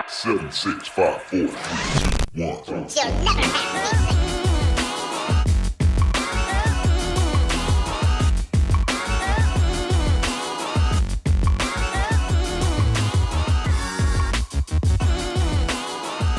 7, 6, 5, 4, 3, 2, 1. You'll never have me.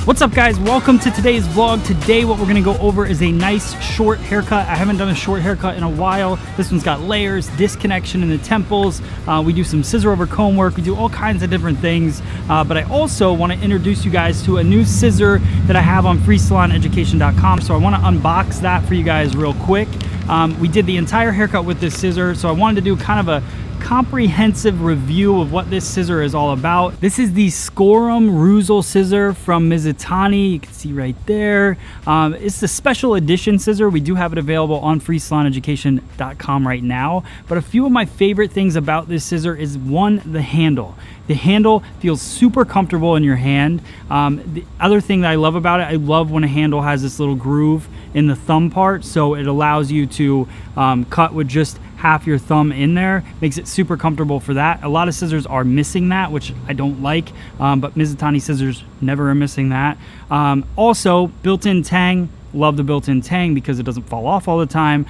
What's up, guys? Welcome to today's vlog. Today what we're going to go over is a nice short haircut. I haven't done a short haircut in a while. This one's got layers, disconnection in the temples. We do some scissor over comb work. We do all kinds of different things. But I also want to introduce you guys to a new scissor that I have on freesaloneducation.com. So I want to unbox that for you guys real quick. We did the entire haircut with this scissor, so I wanted to do kind of a comprehensive review of what this scissor is all about. This is the Scorum Ruzel scissor from Mizutani. You can see right there. It's the special edition scissor. We do have it available on freesaloneducation.com right now. But a few of my favorite things about this scissor is, one, the handle. The handle feels super comfortable in your hand. The other thing that I love about it, I love when a handle has this little groove in the thumb part, so it allows you to cut with just half your thumb in there. Makes it super comfortable for that. A lot of scissors are missing that, which I don't like, but Mizutani scissors never are missing that. Also, built-in tang. Love the built-in tang because it doesn't fall off all the time.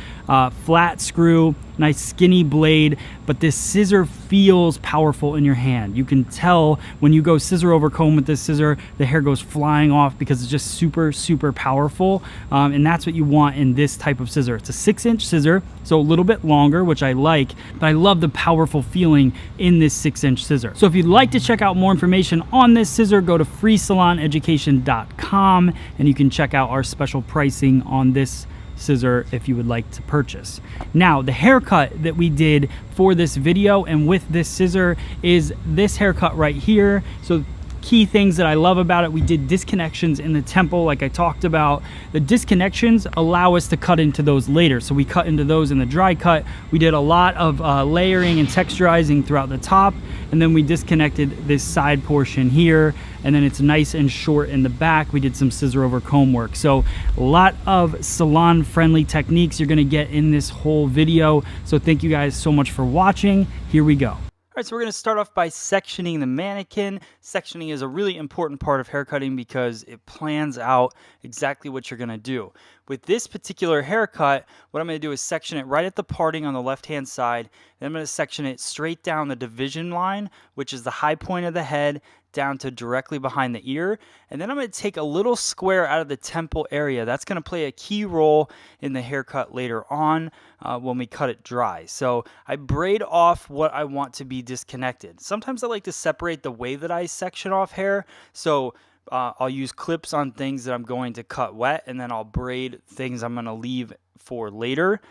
Flat screw, nice skinny blade, but this scissor feels powerful in your hand. You can tell when you go scissor over comb with this scissor, the hair goes flying off because it's just super, super powerful. And that's what you want in this type of scissor. It's a 6-inch scissor, so a little bit longer, which I like, but I love the powerful feeling in this 6-inch scissor. So if you'd like to check out more information on this scissor, go to freesaloneducation.com and you can check out our special pricing on this scissor if you would like to purchase. Now, the haircut that we did for this video and with this scissor is this haircut right here. So key things that I love about it, we did disconnections in the temple like I talked about. The disconnections allow us to cut into those later, so we cut into those in the dry cut. We did a lot of layering and texturizing throughout the top, and then we disconnected this side portion here, and then it's nice and short in the back. We did some scissor over comb work. So a lot of salon friendly techniques you're gonna get in this whole video. So thank you guys so much for watching. Here we go. All right, so we're going to start off by sectioning the mannequin. Sectioning is a really important part of haircutting because it plans out exactly what you're going to do. With this particular haircut, what I'm going to do is section it right at the parting on the left-hand side. Then I'm going to section it straight down the division line, which is the high point of the head, down to directly behind the ear. And then I'm going to take a little square out of the temple area. That's going to play a key role in the haircut later on when we cut it dry. So I braid off what I want to be disconnected. Sometimes I like to separate the way that I section off hair. So I'll use clips on things that I'm going to cut wet, and then I'll braid things I'm going to leave for later.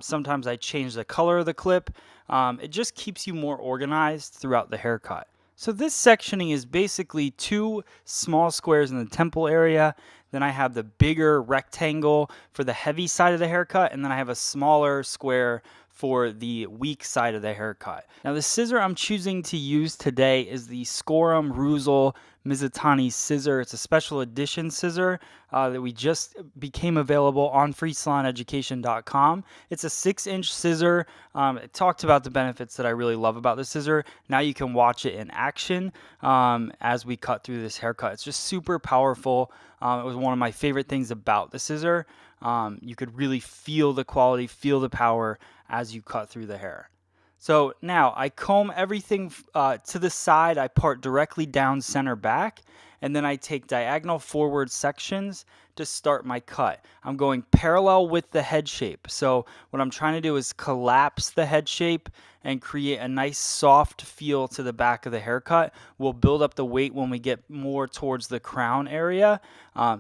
Sometimes I change the color of the clip. It just keeps you more organized throughout the haircut. So this sectioning is basically 2 small squares in the temple area. Then I have the bigger rectangle for the heavy side of the haircut, and then I have a smaller square for the weak side of the haircut. Now the scissor I'm choosing to use today is the Scorum Ruzel Mizutani scissor. It's a special edition scissor that we just became available on freesaloneducation.com. It's a 6-inch scissor. It talked about the benefits that I really love about the scissor. Now you can watch it in action as we cut through this haircut. It's just super powerful. It was one of my favorite things about the scissor. You could really feel the quality, feel the power as you cut through the hair. So now I comb everything to the side. I part directly down center back, and then I take diagonal forward sections to start my cut. I'm going parallel with the head shape. So what I'm trying to do is collapse the head shape and create a nice soft feel to the back of the haircut. We'll build up the weight when we get more towards the crown area.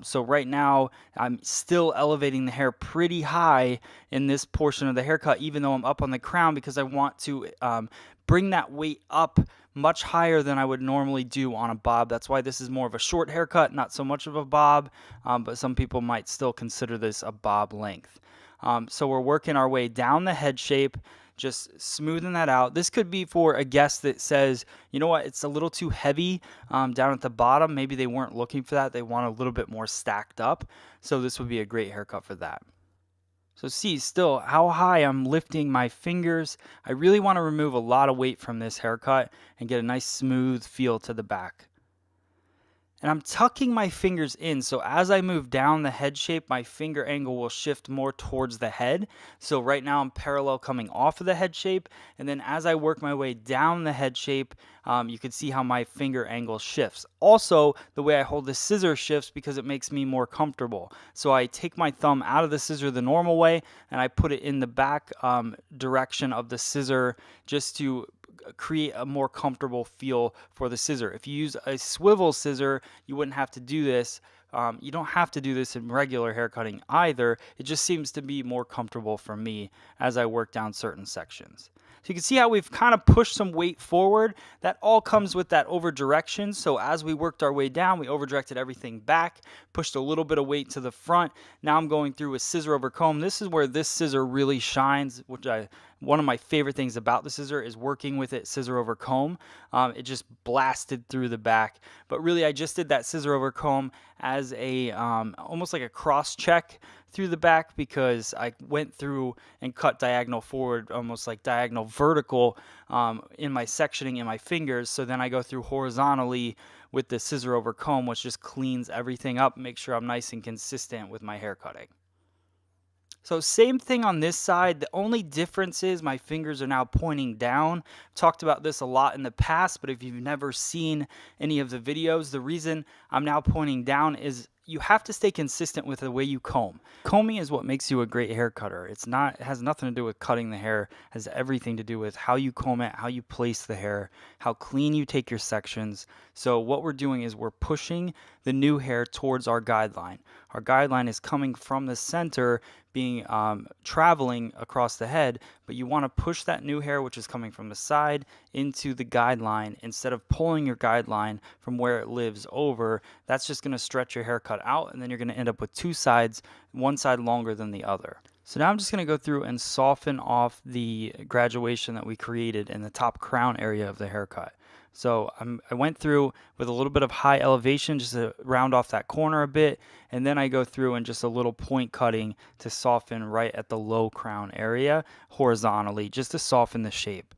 So right now I'm still elevating the hair pretty high in this portion of the haircut, even though I'm up on the crown, because I want to bring that weight up much higher than I would normally do on a bob. That's why this is more of a short haircut, not so much of a bob, but some people might still consider this a bob length. So we're working our way down the head shape, just smoothing that out. This could be for a guest that says, you know what, it's a little too heavy down at the bottom. Maybe they weren't looking for that. They want a little bit more stacked up. So this would be a great haircut for that. So see still how high I'm lifting my fingers. I really want to remove a lot of weight from this haircut and get a nice smooth feel to the back. And I'm tucking my fingers in, so as I move down the head shape, my finger angle will shift more towards the head. So right now I'm parallel coming off of the head shape, and then as I work my way down the head shape, you can see how my finger angle shifts. Also, the way I hold the scissor shifts because it makes me more comfortable. So I take my thumb out of the scissor the normal way, and I put it in the back direction of the scissor just to create a more comfortable feel for the scissor. If you use a swivel scissor, you wouldn't have to do this. You don't have to do this in regular hair cutting either. It just seems to be more comfortable for me as I work down certain sections. So you can see how we've kind of pushed some weight forward. That all comes with that over direction. So as we worked our way down, we over directed everything back, pushed a little bit of weight to the front. Now I'm going through with scissor over comb. This is where this scissor really shines, one of my favorite things about the scissor is working with it scissor over comb. It just blasted through the back. But really I just did that scissor over comb as a almost like a cross check through the back, because I went through and cut diagonal forward, almost like diagonal vertical in my sectioning in my fingers. So then I go through horizontally with the scissor over comb, which just cleans everything up, make sure I'm nice and consistent with my hair cutting. So same thing on this side. The only difference is my fingers are now pointing down. Talked about this a lot in the past, but if you've never seen any of the videos, the reason I'm now pointing down is you have to stay consistent with the way you comb. Combing is what makes you a great hair cutter. It has nothing to do with cutting the hair. It has everything to do with how you comb it, how you place the hair, how clean you take your sections. So what we're doing is we're pushing the new hair towards our guideline. Our guideline is coming from the center, being traveling across the head, but you want to push that new hair, which is coming from the side, into the guideline instead of pulling your guideline from where it lives over. That's just going to stretch your haircut out, and then you're going to end up with two sides, one side longer than the other. So now I'm just going to go through and soften off the graduation that we created in the top crown area of the haircut. So I went through with a little bit of high elevation just to round off that corner a bit, and then I go through and just a little point cutting to soften right at the low crown area horizontally, just to soften the shape.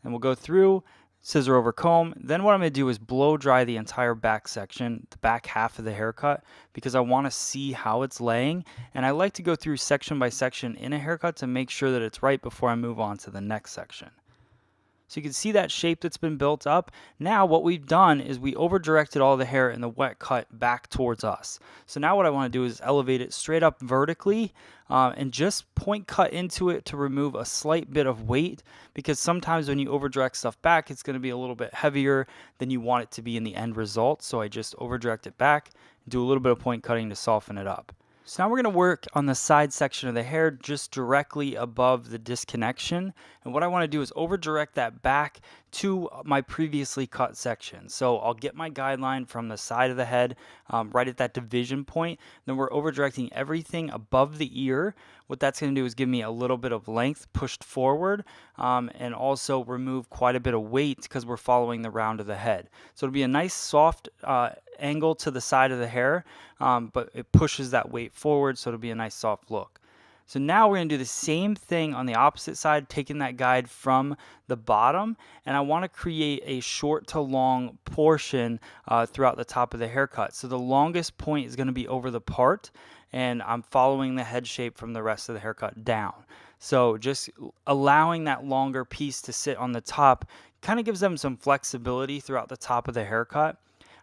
And we'll go through, scissor over comb. Then what I'm going to do is blow dry the entire back section, the back half of the haircut, because I want to see how it's laying. And I like to go through section by section in a haircut to make sure that it's right before I move on to the next section. So you can see that shape that's been built up. Now what we've done is we over directed all the hair in the wet cut back towards us. So now what I want to do is elevate it straight up vertically and just point cut into it to remove a slight bit of weight, because sometimes when you over direct stuff back, it's going to be a little bit heavier than you want it to be in the end result. So I just over direct it back and do a little bit of point cutting to soften it up. So now we're going to work on the side section of the hair just directly above the disconnection. And what I want to do is over direct that back to my previously cut section. So I'll get my guideline from the side of the head right at that division point. Then we're over directing everything above the ear. What that's going to do is give me a little bit of length pushed forward and also remove quite a bit of weight because we're following the round of the head. So it'll be a nice soft angle to the side of the hair, but it pushes that weight forward, so it'll be a nice soft look. So now we're going to do the same thing on the opposite side, taking that guide from the bottom, and I want to create a short to long portion throughout the top of the haircut. So the longest point is going to be over the part, and I'm following the head shape from the rest of the haircut down. So just allowing that longer piece to sit on the top kind of gives them some flexibility throughout the top of the haircut.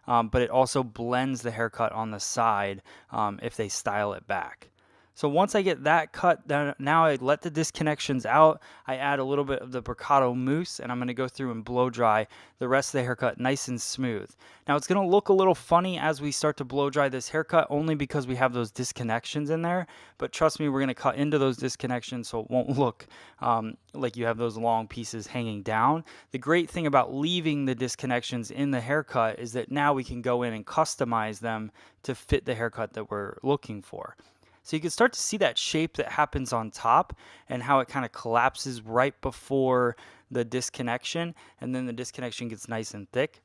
But it also blends the haircut on the side if they style it back. So once I get that cut, now I let the disconnections out. I add a little bit of the Bricato mousse, and I'm going to go through and blow dry the rest of the haircut nice and smooth. Now it's going to look a little funny as we start to blow dry this haircut, only because we have those disconnections in there. But trust me, we're going to cut into those disconnections so it won't look like you have those long pieces hanging down. The great thing about leaving the disconnections in the haircut is that now we can go in and customize them to fit the haircut that we're looking for. So you can start to see that shape that happens on top and how it kind of collapses right before the disconnection, and then the disconnection gets nice and thick.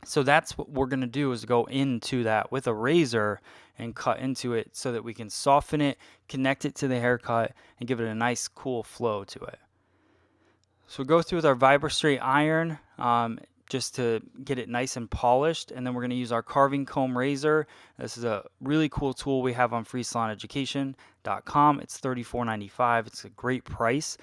So that's what we're going to do, is go into that with a razor and cut into it so that we can soften it, connect it to the haircut, and give it a nice cool flow to it. So we go through with our VibraStraight iron. just to get it nice and polished. And then we're going to use our carving comb razor. This is a really cool tool we have on freesaloneducation.com. It's $34.95. It's a great price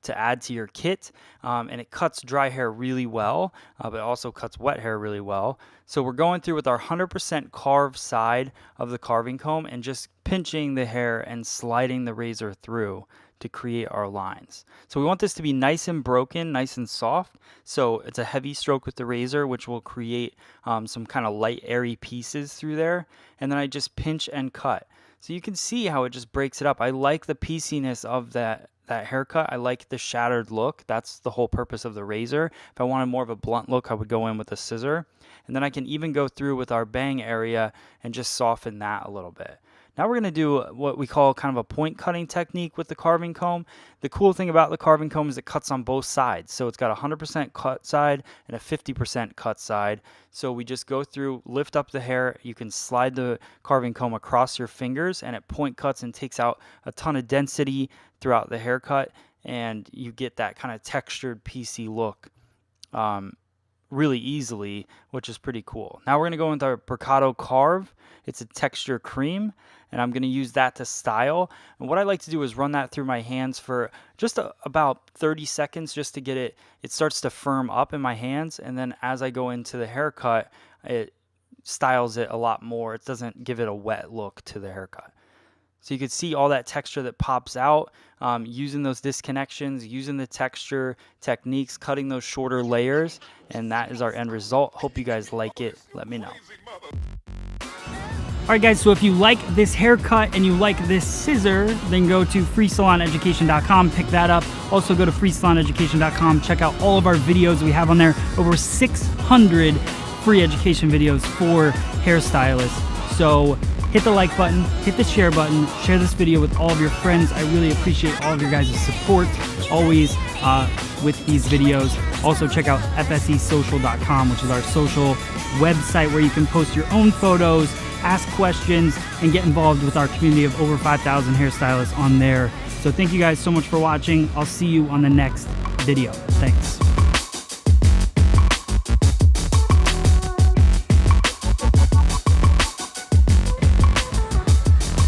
to add to your kit, and it cuts dry hair really well, but it also cuts wet hair really well. So we're going through with our 100% carved side of the carving comb and just pinching the hair and sliding the razor through to create our lines. So we want this to be nice and broken, nice and soft. So it's a heavy stroke with the razor, which will create some kind of light, airy pieces through there. And then I just pinch and cut. So you can see how it just breaks it up. I like the pieciness of that haircut. I like the shattered look. That's the whole purpose of the razor. If I wanted more of a blunt look, I would go in with a scissor. And then I can even go through with our bang area and just soften that a little bit. Now we're going to do what we call kind of a point cutting technique with the carving comb. The cool thing about the carving comb is it cuts on both sides. So it's got a 100% cut side and a 50% cut side. So we just go through, lift up the hair. You can slide the carving comb across your fingers and it point cuts and takes out a ton of density throughout the haircut. And you get that kind of textured piecey look really easily, which is pretty cool. Now we're going to go with our Mercado Carve. It's a texture cream, and I'm going to use that to style. And what I like to do is run that through my hands for just about 30 seconds just to get it starts to firm up in my hands. And then as I go into the haircut, it styles it a lot more. It doesn't give it a wet look to the haircut. So you can see all that texture that pops out using those disconnections, using the texture techniques, cutting those shorter layers, and that is our end result. Hope you guys like it. Let me know. All right, guys, so if you like this haircut and you like this scissor, then go to freesaloneducation.com, pick that up. Also go to freesaloneducation.com, check out all of our videos we have on there. Over 600 free education videos for hairstylists. So hit the like button, hit the share button, share this video with all of your friends. I really appreciate all of your guys' support always with these videos. Also check out fsesocial.com, which is our social website where you can post your own photos, ask questions, and get involved with our community of over 5,000 hairstylists on there. So thank you guys so much for watching. I'll see you on the next video. Thanks.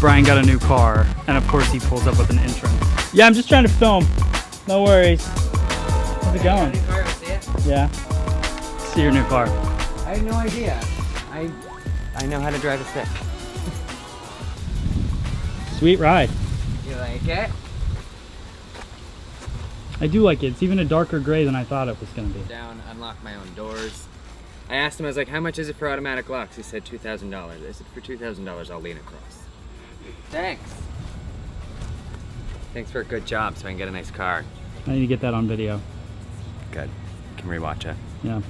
Brian got a new car, and of course he pulls up with an entrance. Yeah, I'm just trying to film. No worries. How's it going? New car, see it? Yeah. See your new car. I had no idea. I know how to drive a stick. Sweet ride. You like it? I do like it. It's even a darker gray than I thought it was going to be. Down, unlock my own doors. I asked him, I was like, how much is it for automatic locks? He said $2,000. I said, for $2,000, I'll lean across. Thanks. Thanks for a good job so I can get a nice car. I need to get that on video. Good. Can rewatch it. Yeah.